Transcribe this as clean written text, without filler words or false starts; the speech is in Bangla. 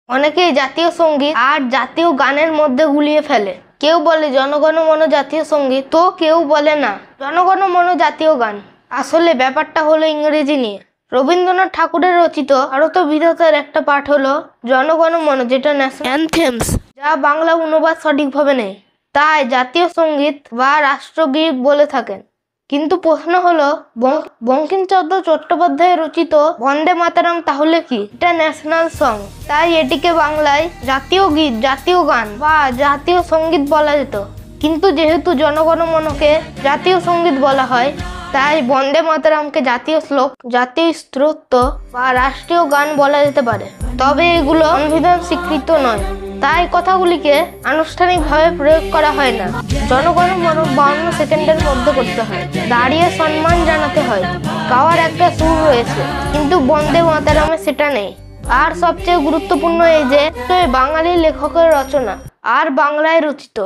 অনেকেই জাতীয় সঙ্গীত আর জাতীয় গানের মধ্যে গুলিয়ে ফেলে। কেউ বলে জনগণ মন জাতীয় সঙ্গীত, তো কেউ বলে না জনগণ মন জাতীয় গান। আসলে ব্যাপারটা হলো ইংরেজি নিয়ে। রবীন্দ্রনাথ ঠাকুরের রচিত ভারতবিধাতার একটা পাঠ হলো জনগণ মন, যেটা ন্যাশনাল অ্যানথেমস, যা বাংলা অনুবাদ সঠিকভাবে নেই, তাই জাতীয় সঙ্গীত বা রাষ্ট্রগীত বলে থাকেন। কিন্তু প্রশ্ন হলো বঙ্কিমচন্দ্র চট্টোপাধ্যায় রচিত বন্দে মাতরম তাহলে কি? এটা ন্যাশনাল সং, তাই এটিকে বাংলায় জাতীয় গীত, জাতীয় গান বা জাতীয় সঙ্গীত বলা যেত। কিন্তু যেহেতু জনগণ মনকে জাতীয় সঙ্গীত বলা হয়, তাই বন্দে মাতরমকে জাতীয় শ্লোক, জাতীয় স্তোত্র বা রাষ্ট্রীয় গান বলা যেতে পারে। তবে এগুলো সংবিধান স্বীকৃত নয়, তাই কথাগুলিকে আনুষ্ঠানিকভাবে প্রয়োগ করা হয় না। জনগণ মন 52 সেকেন্ডের মধ্যে করতে হয়, দাঁড়িয়ে সম্মান জানাতে হয়, গাওয়ার একটা সুর রয়েছে, কিন্তু বন্দে মাতরমে সেটা নেই। আর সবচেয়ে গুরুত্বপূর্ণ এই যে বাঙালি লেখকের রচনা আর বাংলায় রচিত।